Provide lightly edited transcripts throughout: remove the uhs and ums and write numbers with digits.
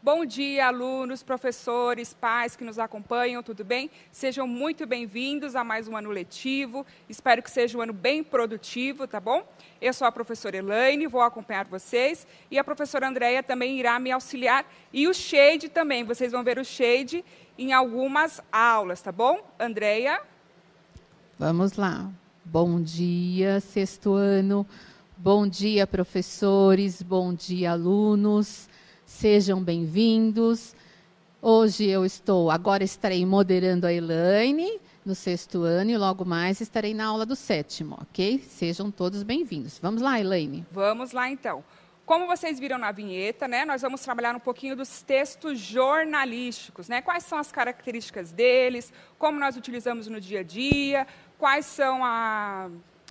Bom dia, alunos, professores, pais que nos acompanham, tudo bem? Sejam muito bem-vindos a mais um ano letivo. Espero que seja um ano bem produtivo, tá bom? Eu sou a professora Elaine, vou acompanhar vocês. E a professora Andréia também irá me auxiliar. E o Shade também, vocês vão ver o Shade em algumas aulas, tá bom? Andréia? Vamos lá. Bom dia, sexto ano. Bom dia, professores. Bom dia, alunos. Sejam bem-vindos. Hoje agora estarei moderando a Elaine no sexto ano e logo mais estarei na aula do sétimo, ok? Sejam todos bem-vindos. Vamos lá, Elaine? Vamos lá, então. Como vocês viram na vinheta, né, nós vamos trabalhar um pouquinho dos textos jornalísticos, né? Quais são as características deles, como nós utilizamos no dia a dia, quais são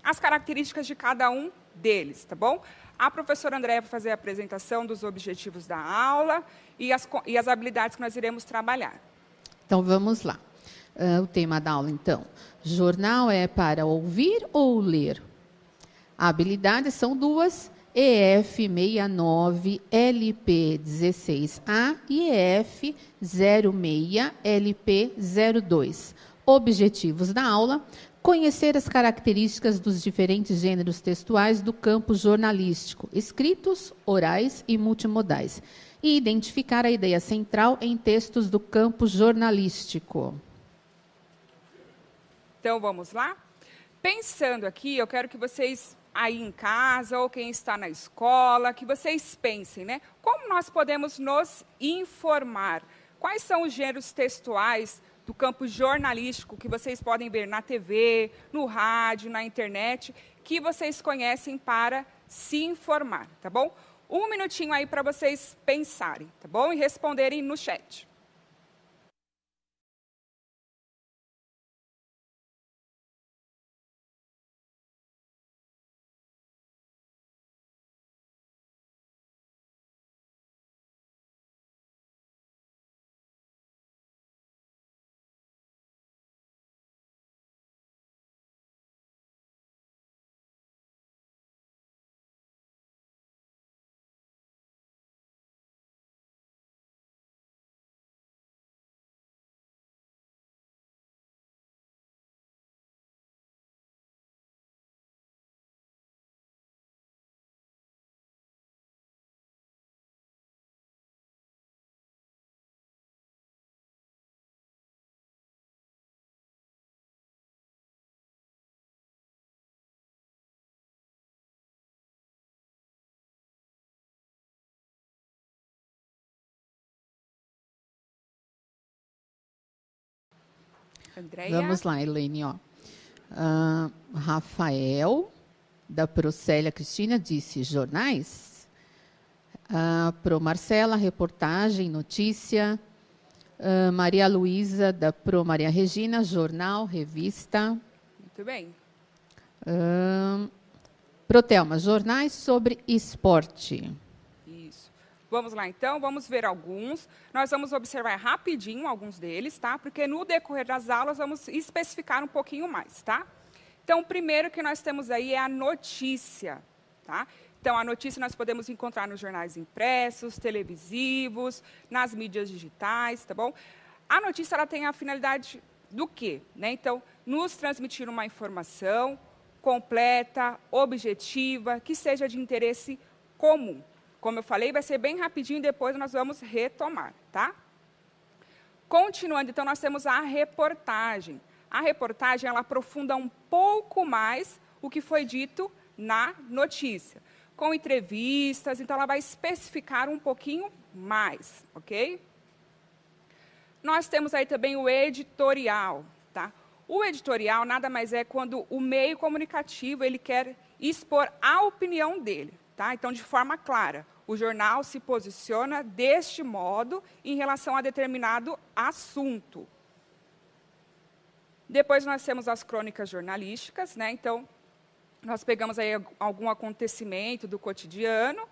as características de cada um deles, tá bom? A professora Andréia vai fazer a apresentação dos objetivos da aula e as habilidades que nós iremos trabalhar. Então, vamos lá. O tema da aula, então. Jornal é para ouvir ou ler? Habilidades são duas, EF69, LP16A e EF06, LP02. Objetivos da aula: conhecer as características dos diferentes gêneros textuais do campo jornalístico, escritos, orais e multimodais, e identificar a ideia central em textos do campo jornalístico. Então, vamos lá? Pensando aqui, eu quero que vocês, aí em casa, ou quem está na escola, que vocês pensem, né? Como nós podemos nos informar? Quais são os gêneros textuais do campo jornalístico que vocês podem ver na TV, no rádio, na internet, que vocês conhecem para se informar, tá bom? Um minutinho aí para vocês pensarem, tá bom? E responderem no chat. Andréia? Vamos lá, Elaine. Rafael, da Procélia Cristina, disse jornais. Pro Marcela, reportagem, notícia. Maria Luísa, da Pro Maria Regina, jornal, revista. Muito bem. Pro Thelma, jornais sobre esporte. Isso. Vamos lá, então, vamos ver alguns. Nós vamos observar rapidinho alguns deles, tá? Porque no decorrer das aulas vamos especificar um pouquinho mais, tá? Então, o primeiro que nós temos aí é a notícia, tá? Então, a notícia nós podemos encontrar nos jornais impressos, televisivos, nas mídias digitais, tá bom? A notícia, ela tem a finalidade do quê? Né? Então, nos transmitir uma informação completa, objetiva, que seja de interesse comum. Como eu falei, vai ser bem rapidinho e depois nós vamos retomar, tá? Continuando, então, nós temos a reportagem. A reportagem, ela aprofunda um pouco mais o que foi dito na notícia, com entrevistas, então ela vai especificar um pouquinho mais, ok? Nós temos aí também o editorial, tá? O editorial nada mais é quando o meio comunicativo ele quer expor a opinião dele, tá? Então, de forma clara, o jornal se posiciona deste modo em relação a determinado assunto. Depois nós temos as crônicas jornalísticas, né? Então, nós pegamos aí algum acontecimento do cotidiano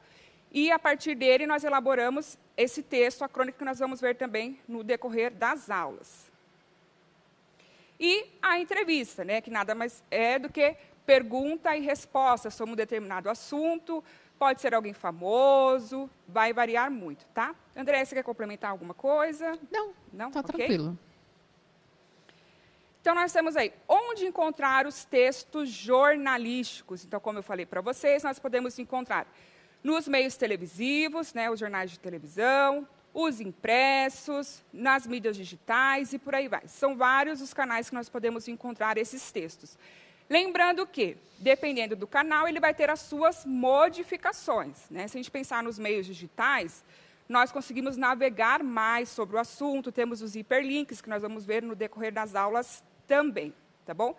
e, a partir dele, nós elaboramos esse texto, a crônica que nós vamos ver também no decorrer das aulas. E a entrevista, né? Que nada mais é do que pergunta e resposta sobre um determinado assunto, pode ser alguém famoso, vai variar muito, tá? André, você quer complementar alguma coisa? Não, tá tranquilo. Então, nós temos aí, onde encontrar os textos jornalísticos? Então, como eu falei para vocês, nós podemos encontrar nos meios televisivos, né, os jornais de televisão, os impressos, nas mídias digitais e por aí vai. São vários os canais que nós podemos encontrar esses textos. Lembrando que, dependendo do canal, ele vai ter as suas modificações, né? Se a gente pensar nos meios digitais, nós conseguimos navegar mais sobre o assunto, temos os hiperlinks, que nós vamos ver no decorrer das aulas também, tá bom?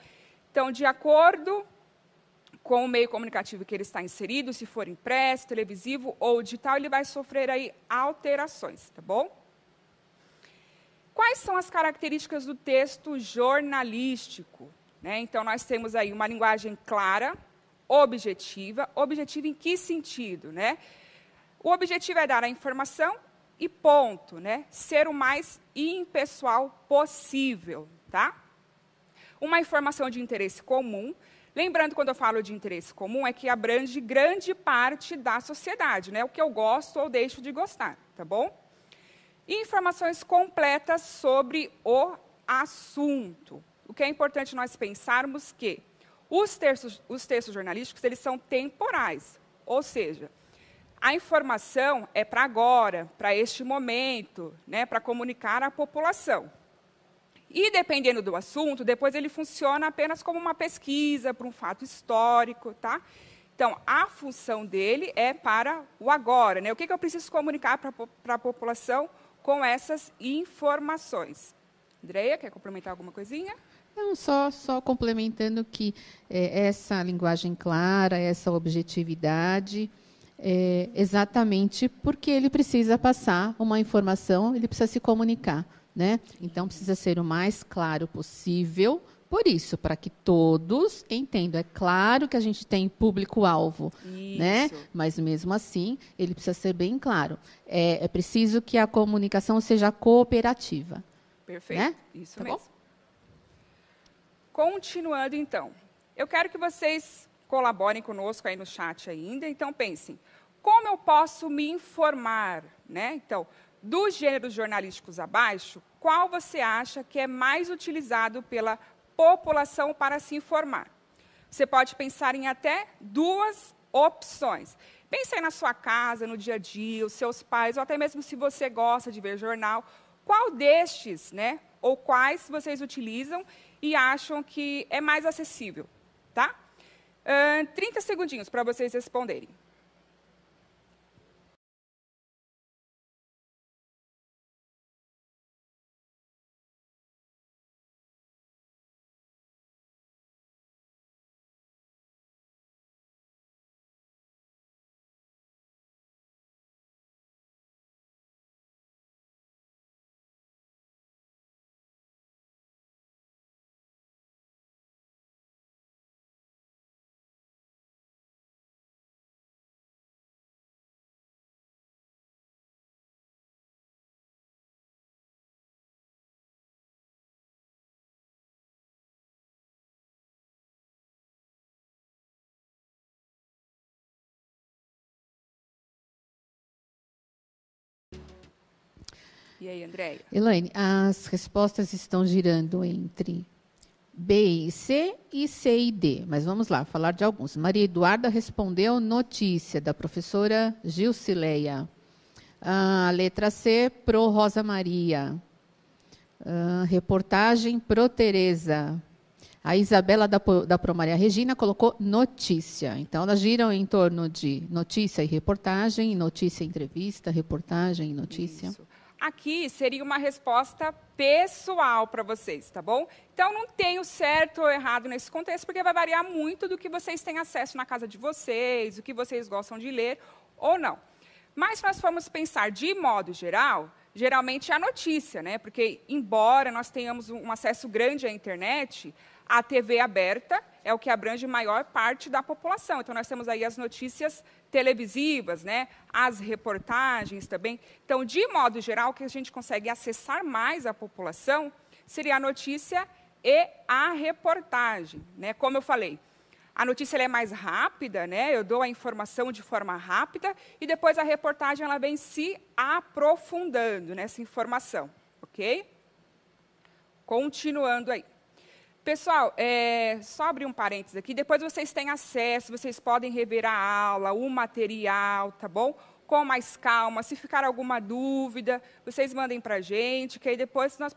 Então, de acordo com o meio comunicativo que ele está inserido, se for impresso, televisivo ou digital, ele vai sofrer aí alterações, tá bom? Quais são as características do texto jornalístico? Né? Então, nós temos aí uma linguagem clara, objetiva. Objetiva em que sentido? Né? O objetivo é dar a informação e ponto, né? Ser o mais impessoal possível, tá? Uma informação de interesse comum. Lembrando, quando eu falo de interesse comum, é que abrange grande parte da sociedade, né? O que eu gosto ou deixo de gostar, tá bom? E informações completas sobre o assunto. O que é importante nós pensarmos que os textos jornalísticos, eles são temporais, ou seja, a informação é para agora, para este momento, né, para comunicar à população. E, dependendo do assunto, depois ele funciona apenas como uma pesquisa, para um fato histórico, tá? Então, a função dele é para o agora, né? O que eu preciso comunicar para a população com essas informações? Andreia, quer complementar alguma coisinha? Não, só complementando que essa linguagem clara, essa objetividade, exatamente porque ele precisa passar uma informação, ele precisa se comunicar, né? Então, precisa ser o mais claro possível, por isso, para que todos entendam. É claro que a gente tem público-alvo, né? Mas, mesmo assim, ele precisa ser bem claro. É preciso que a comunicação seja cooperativa. Perfeito, né? Isso tá mesmo. Bom? Continuando, então, eu quero que vocês colaborem conosco aí no chat ainda. Então, pensem, como eu posso me informar, né? Então, dos gêneros jornalísticos abaixo, qual você acha que é mais utilizado pela população para se informar? Você pode pensar em até 2 opções. Pense aí na sua casa, no dia a dia, os seus pais, ou até mesmo se você gosta de ver jornal. Qual destes, né? Ou quais vocês utilizam e acham que é mais acessível, tá? 30 segundinhos para vocês responderem. E aí, Andréia? Elaine, as respostas estão girando entre B e C e C e D. Mas vamos lá, falar de alguns. Maria Eduarda respondeu notícia, da professora Gilcileia. A letra C, pro Rosa Maria. Reportagem pro Tereza. A Isabela da Pro Maria Regina colocou notícia. Então, elas giram em torno de notícia e reportagem, notícia e entrevista, reportagem e notícia. Isso. Aqui seria uma resposta pessoal para vocês, tá bom? Então, não tem o certo ou errado nesse contexto, porque vai variar muito do que vocês têm acesso na casa de vocês, o que vocês gostam de ler ou não. Mas, se nós formos pensar de modo geral, geralmente é a notícia, né? Porque, embora nós tenhamos um acesso grande à internet, a TV aberta é o que abrange maior parte da população. Então, nós temos aí as notícias televisivas, né? As reportagens também. Então, de modo geral, o que a gente consegue acessar mais a população seria a notícia e a reportagem, né? Como eu falei, a notícia ela é mais rápida, né? Eu dou a informação de forma rápida e depois a reportagem ela vem se aprofundando nessa informação, ok? Continuando aí. Pessoal, só abrir um parênteses aqui, depois vocês têm acesso, vocês podem rever a aula, o material, tá bom? Com mais calma, se ficar alguma dúvida, vocês mandem para a gente, que aí depois nós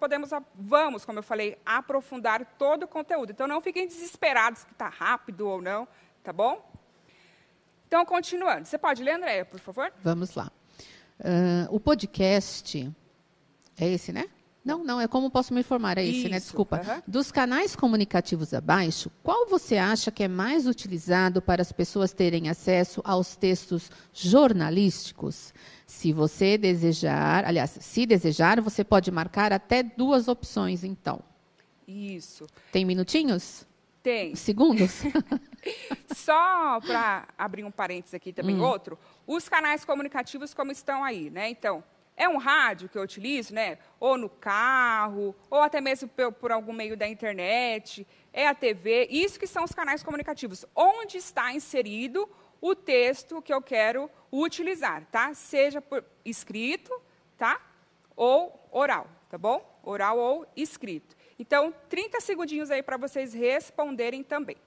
vamos, como eu falei, aprofundar todo o conteúdo. Então, não fiquem desesperados que está rápido ou não, tá bom? Então, continuando. Você pode ler, Andréia, por favor? Vamos lá. O podcast, é esse, né? Não, é como posso me informar, é esse, né? Desculpa. Dos canais comunicativos abaixo, qual você acha que é mais utilizado para as pessoas terem acesso aos textos jornalísticos? Se você desejar, aliás, se desejar, você pode marcar até 2 opções, então. Isso. Tem minutinhos? Tem. Segundos? Só para abrir um parênteses aqui também, outro, os canais comunicativos como estão aí, né? Então, é um rádio que eu utilizo, né? Ou no carro, ou até mesmo por algum meio da internet, é a TV, isso que são os canais comunicativos, onde está inserido o texto que eu quero utilizar, tá? Seja por escrito, tá? Ou oral, tá bom? Oral ou escrito. Então, 30 segundinhos aí para vocês responderem também.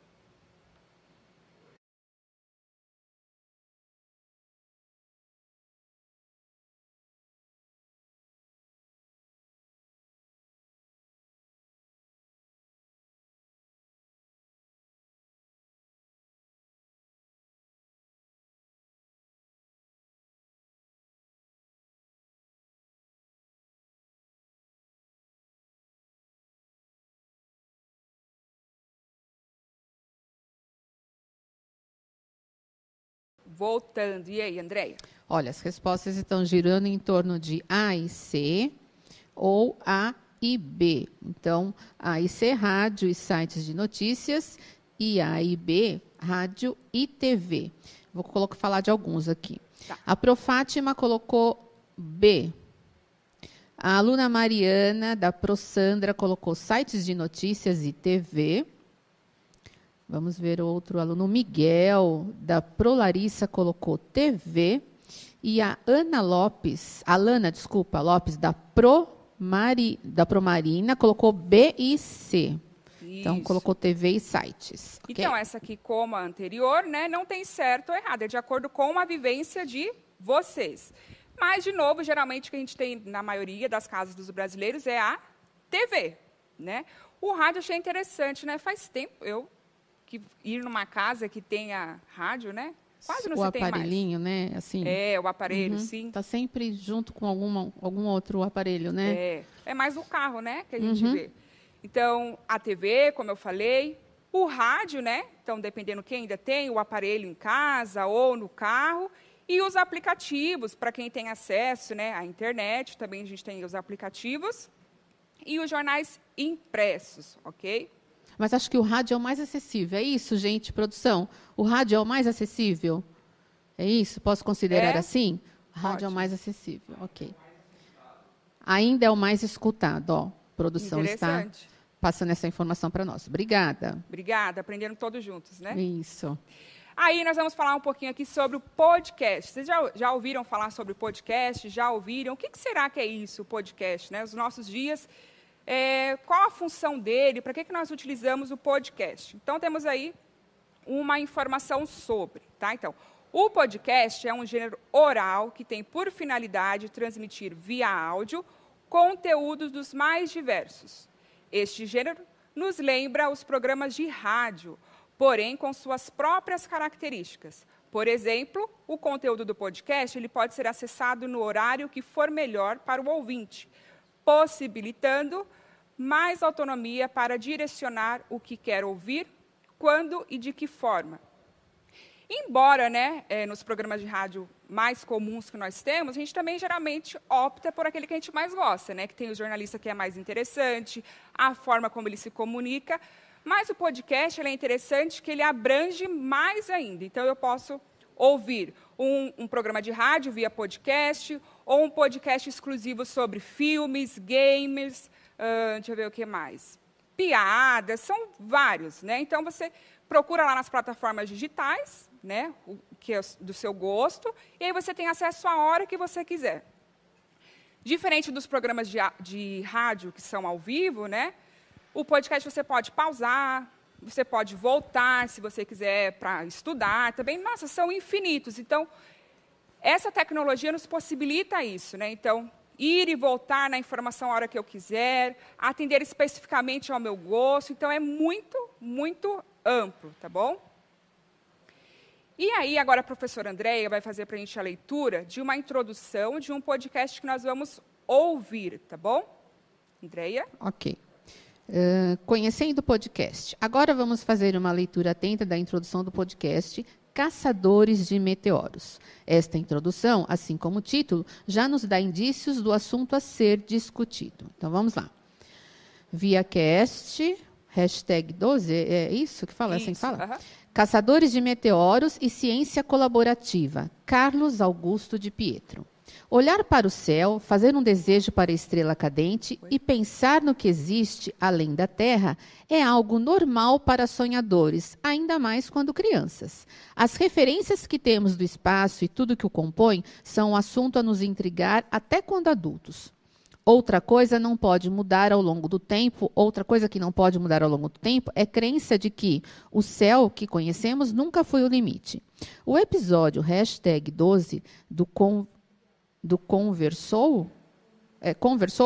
Voltando. E aí, Andréia? Olha, as respostas estão girando em torno de A e C ou A e B. Então, A e C, rádio e sites de notícias, e A e B, rádio e TV. Vou falar de alguns aqui. Tá. A Profátima colocou B. A aluna Mariana, da ProSandra, colocou sites de notícias e TV. Vamos ver outro aluno. O Miguel, da ProLarissa, colocou TV. E a Lopes, da Promarina, colocou B e C. Isso. Então, colocou TV e sites. Então, okay? Essa aqui, como a anterior, né, não tem certo ou errado. É de acordo com a vivência de vocês. Mas, de novo, geralmente, o que a gente tem na maioria das casas dos brasileiros é a TV. Né? O rádio eu achei interessante, né? Faz tempo que ir numa casa que tenha rádio, né? Quase não se tem mais. O aparelhinho, né? Assim. O aparelho, sim. Está sempre junto com algum outro aparelho, né? É mais o carro, né? Que a gente vê. Então, a TV, como eu falei, o rádio, né? Então, dependendo quem ainda tem o aparelho em casa ou no carro, e os aplicativos, para quem tem acesso, né? À internet, também a gente tem os aplicativos, e os jornais impressos, ok? Mas acho que o rádio é o mais acessível. É isso, gente, produção? O rádio é o mais acessível? É isso? Posso considerar assim? O rádio é o mais acessível, ok. Ainda é o mais escutado, ó. A produção está passando essa informação para nós. Obrigada. Obrigada, aprendendo todos juntos, né? Isso. Aí nós vamos falar um pouquinho aqui sobre o podcast. Vocês já ouviram falar sobre o podcast? Já ouviram? O que será que é isso, o podcast? Né? Os nossos dias... qual a função dele, para que nós utilizamos o podcast? Então, temos aí uma informação sobre. Tá? Então, o podcast é um gênero oral que tem por finalidade transmitir via áudio conteúdos dos mais diversos. Este gênero nos lembra os programas de rádio, porém com suas próprias características. Por exemplo, o conteúdo do podcast ele pode ser acessado no horário que for melhor para o ouvinte, possibilitando mais autonomia para direcionar o que quer ouvir, quando e de que forma. Embora, né, nos programas de rádio mais comuns que nós temos, a gente também geralmente opta por aquele que a gente mais gosta, né, que tem o jornalista que é mais interessante, a forma como ele se comunica, mas o podcast ele é interessante que ele abrange mais ainda. Então, eu posso ouvir um programa de rádio via podcast, ou um podcast exclusivo sobre filmes, games, deixa eu ver o que mais. piadas, são vários, né? Então, você procura lá nas plataformas digitais, né, o que é do seu gosto, e aí você tem acesso a hora que você quiser. Diferente dos programas de rádio que são ao vivo, né, o podcast você pode pausar, você pode voltar, se você quiser, para estudar também. Nossa, são infinitos. Então, essa tecnologia nos possibilita isso, né? Então, ir e voltar na informação a hora que eu quiser, atender especificamente ao meu gosto. Então, é muito, muito amplo, tá bom? E aí, agora a professora Andréia vai fazer para a gente a leitura de uma introdução de um podcast que nós vamos ouvir, tá bom? Andréia? Ok. Conhecendo o podcast. Agora vamos fazer uma leitura atenta da introdução do podcast Caçadores de Meteoros. Esta introdução, assim como o título, já nos dá indícios do assunto a ser discutido. Então, vamos lá. ViaCast, #12, é isso que fala? Assim que fala? Caçadores de Meteoros e Ciência Colaborativa, Carlos Augusto de Pietro. Olhar para o céu, fazer um desejo para a estrela cadente e pensar no que existe além da Terra é algo normal para sonhadores, ainda mais quando crianças. As referências que temos do espaço e tudo que o compõe são um assunto a nos intrigar até quando adultos. Outra coisa que não pode mudar ao longo do tempo é a crença de que o céu que conhecemos nunca foi o limite. O episódio #12 do Conversou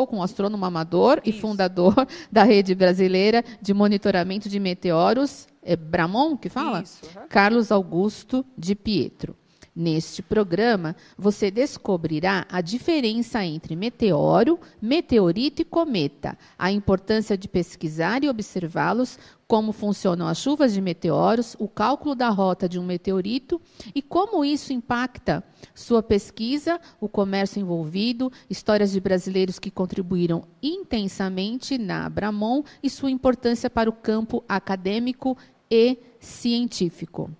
com o astrônomo amador e fundador da Rede Brasileira de Monitoramento de Meteoros, Bramon, que fala? Isso, Carlos Augusto de Pietro. Neste programa, você descobrirá a diferença entre meteoro, meteorito e cometa, a importância de pesquisar e observá-los, como funcionam as chuvas de meteoros, o cálculo da rota de um meteorito e como isso impacta sua pesquisa, o comércio envolvido, histórias de brasileiros que contribuíram intensamente na Abramon e sua importância para o campo acadêmico e científico.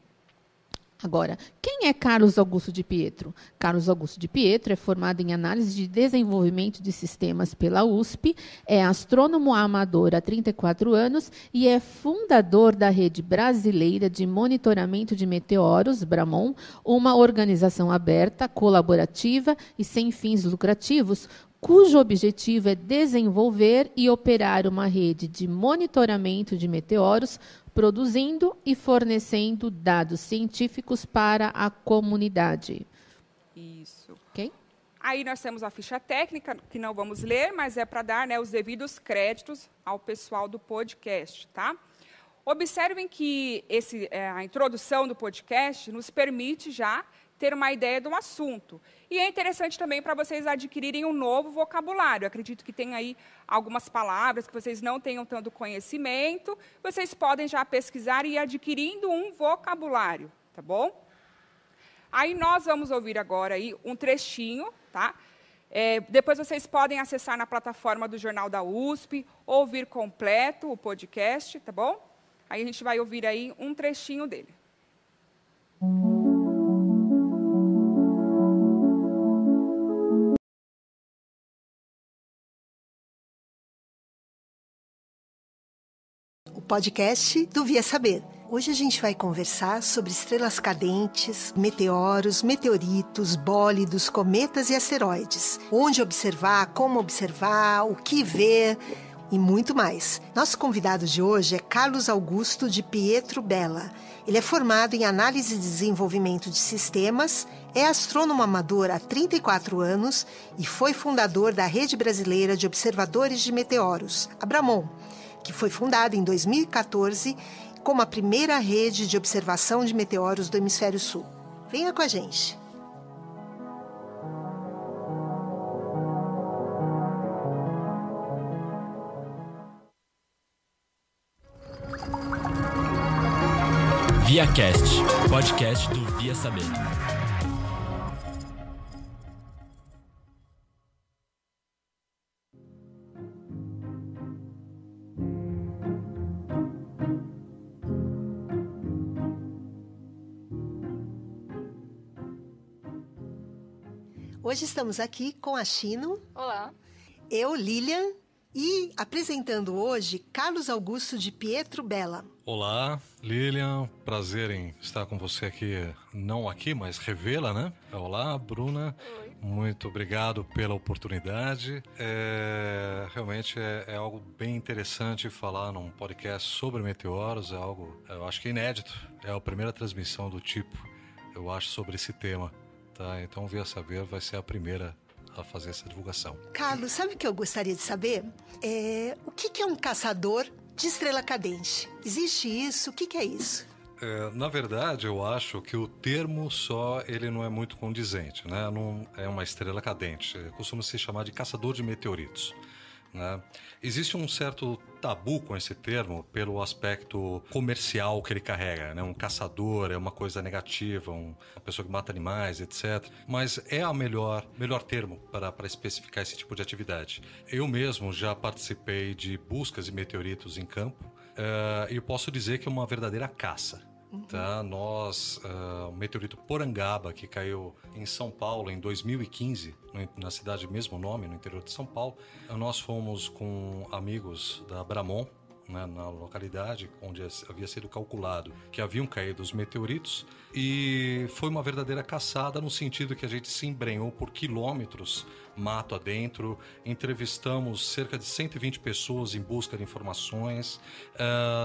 Agora, quem é Carlos Augusto de Pietro? Carlos Augusto de Pietro é formado em análise de desenvolvimento de sistemas pela USP, é astrônomo amador há 34 anos e é fundador da Rede Brasileira de Monitoramento de Meteoros, Bramon, uma organização aberta, colaborativa e sem fins lucrativos, cujo objetivo é desenvolver e operar uma rede de monitoramento de meteoros, produzindo e fornecendo dados científicos para a comunidade. Isso. Ok? Aí nós temos a ficha técnica, que não vamos ler, mas é para dar, né, os devidos créditos ao pessoal do podcast, tá? Observem que a introdução do podcast nos permite já ter uma ideia do assunto. E é interessante também para vocês adquirirem um novo vocabulário. Eu acredito que tem aí algumas palavras que vocês não tenham tanto conhecimento. Vocês podem já pesquisar e ir adquirindo um vocabulário, tá bom? Aí nós vamos ouvir agora aí um trechinho, tá? Depois vocês podem acessar na plataforma do Jornal da USP, ouvir completo o podcast, tá bom? Aí a gente vai ouvir aí um trechinho dele. O podcast do Via Saber. Hoje a gente vai conversar sobre estrelas cadentes, meteoros, meteoritos, bólidos, cometas e asteroides. Onde observar, como observar, o que ver e muito mais. Nosso convidado de hoje é Carlos Augusto de Pietro Bella. Ele é formado em análise e desenvolvimento de sistemas, é astrônomo amador há 34 anos e foi fundador da Rede Brasileira de Observadores de Meteoros, a Bramon, que foi fundada em 2014 como a primeira rede de observação de meteoros do Hemisfério Sul. Venha com a gente! ViaCast, podcast do Via Saber. Hoje estamos aqui com a Chino. Olá. Eu, Lilian. E apresentando hoje Carlos Augusto de Pietro Bella. Olá, Lilian, prazer em estar com você aqui, não aqui, mas revê-la, né? Olá, Bruna. Oi. Muito obrigado pela oportunidade. Realmente é algo bem interessante falar num podcast sobre meteoros, é algo, eu acho que inédito. É a primeira transmissão do tipo, eu acho, sobre esse tema. Tá? Então, Via Saber vai ser a primeira a fazer essa divulgação. Carlos, sabe o que eu gostaria de saber? O que é um caçador de estrela cadente? Existe isso? O que é isso? Na verdade, eu acho que o termo só ele não é muito condizente, né? Não é uma estrela cadente. Costuma se chamar de caçador de meteoritos. Né? Existe um certo tabu com esse termo pelo aspecto comercial que ele carrega, né? Um caçador é uma coisa negativa, uma pessoa que mata animais, etc. Mas é o melhor termo para especificar esse tipo de atividade. Eu mesmo já participei de buscas de meteoritos em campo e eu posso dizer que é uma verdadeira caça. Tá? O meteorito Porangaba, que caiu em São Paulo em 2015, na cidade mesmo nome, no interior de São Paulo, nós fomos com amigos da Bramon, né, na localidade onde havia sido calculado que haviam caído os meteoritos, e foi uma verdadeira caçada no sentido que a gente se embrenhou por quilômetros mato adentro, entrevistamos cerca de 120 pessoas em busca de informações.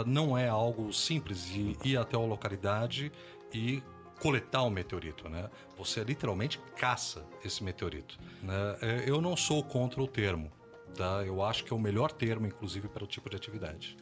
Não é algo simples de ir até a localidade e coletar o meteorito, né? Você literalmente caça esse meteorito, né? Eu não sou contra o termo, tá? Eu acho que é o melhor termo, inclusive, para o tipo de atividade.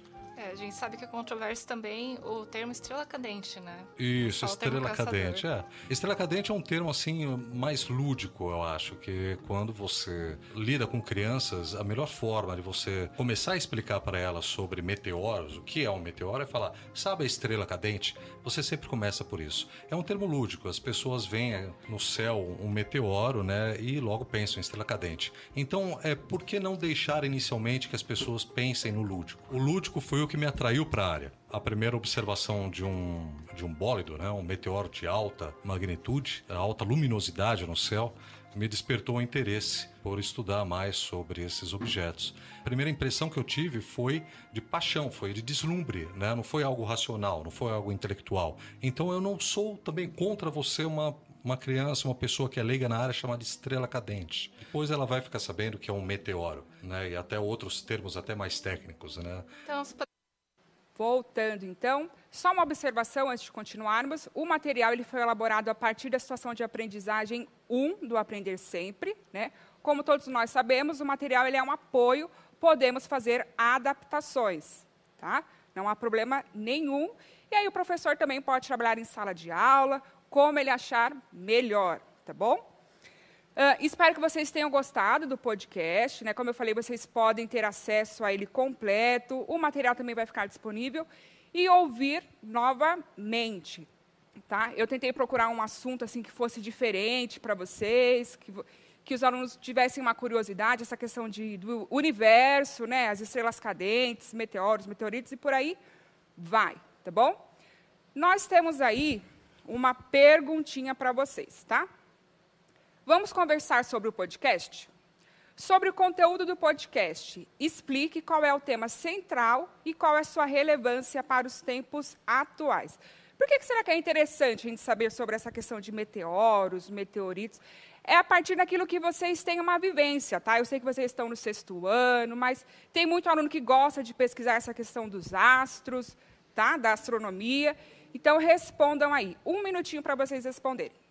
A gente sabe que é controverso também o termo estrela cadente, né? Isso, estrela cadente. Estrela cadente é um termo assim mais lúdico, eu acho, que quando você lida com crianças, a melhor forma de você começar a explicar para elas sobre meteoros, o que é um meteoro, é falar, sabe a estrela cadente? Você sempre começa por isso. É um termo lúdico, as pessoas veem no céu um meteoro, né, e logo pensam em estrela cadente. Então, por que não deixar inicialmente que as pessoas pensem no lúdico? O lúdico foi o que me atraiu para a área. A primeira observação de um bólido, né, um meteoro de alta magnitude, alta luminosidade no céu, me despertou o interesse por estudar mais sobre esses objetos. A primeira impressão que eu tive foi de paixão, foi de deslumbre, né? Não foi algo racional, não foi algo intelectual. Então eu não sou também contra você uma criança, uma pessoa que é leiga na área chamada estrela cadente. Depois ela vai ficar sabendo que é um meteoro, né? E até outros termos até mais técnicos, né? Então, Voltando, então, só uma observação antes de continuarmos. O material ele foi elaborado a partir da situação de aprendizagem 1 do Aprender Sempre, né? Como todos nós sabemos, o material ele é um apoio, podemos fazer adaptações, tá? Não há problema nenhum. E aí o professor também pode trabalhar em sala de aula, como ele achar melhor, tá bom? Espero que vocês tenham gostado do podcast, né? Como eu falei, vocês podem ter acesso a ele completo, o material também vai ficar disponível, e ouvir novamente, tá? Eu tentei procurar um assunto assim, que fosse diferente para vocês, que os alunos tivessem uma curiosidade, essa questão do universo, né? As estrelas cadentes, meteoros, meteoritos, e por aí vai, tá bom? Nós temos aí uma perguntinha para vocês, tá? Vamos conversar sobre o podcast? Sobre o conteúdo do podcast, explique qual é o tema central e qual é a sua relevância para os tempos atuais. Por que será que é interessante a gente saber sobre essa questão de meteoros, meteoritos? É a partir daquilo que vocês têm uma vivência, tá? Eu sei que vocês estão no 6º ano, mas tem muito aluno que gosta de pesquisar essa questão dos astros, tá? Da astronomia. Então, respondam aí. 1 minutinho para vocês responderem.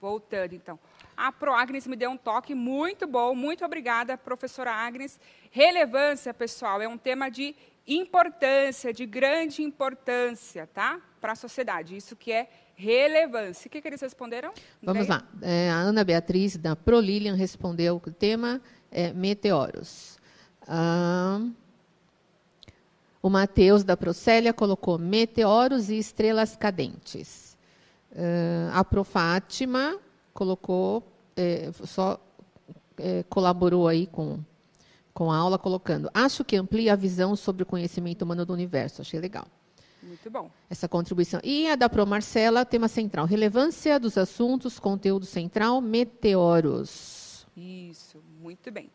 Voltando, então. A Proagnes me deu um toque muito bom. Muito obrigada, professora Agnes. Relevância, pessoal, é um tema de importância, de grande importância, tá? Para a sociedade. Isso que é relevância. O que eles responderam? Vamos lá. A Ana Beatriz, da ProLilian, respondeu que o tema é meteoros. O Matheus, da Procélia, colocou meteoros e estrelas cadentes. A Profátima colocou, colaborou aí com a aula, colocando: acho que amplia a visão sobre o conhecimento humano do universo. Achei legal. Muito bom. Essa contribuição. E a da Pro Marcela, tema central: relevância dos assuntos, conteúdo central, meteoros. Isso, muito bem.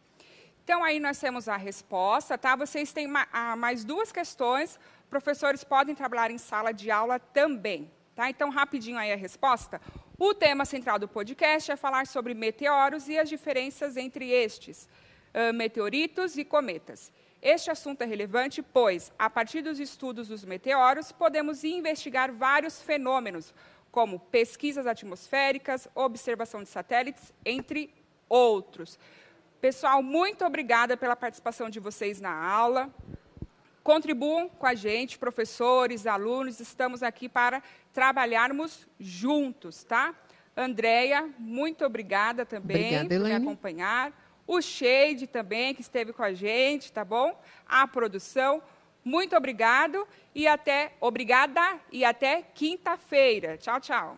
Então, aí nós temos a resposta, tá? Vocês têm mais 2 questões. Professores podem trabalhar em sala de aula também, tá? Então, rapidinho aí a resposta. O tema central do podcast é falar sobre meteoros e as diferenças entre estes, meteoritos e cometas. Este assunto é relevante, pois, a partir dos estudos dos meteoros, podemos investigar vários fenômenos, como pesquisas atmosféricas, observação de satélites, entre outros. Pessoal, muito obrigada pela participação de vocês na aula. Contribuam com a gente, professores, alunos, estamos aqui para trabalharmos juntos, tá? Andréia, muito obrigada também por me acompanhar. O Shade também, que esteve com a gente, tá bom? A produção, muito obrigada e até quinta-feira. Tchau, tchau.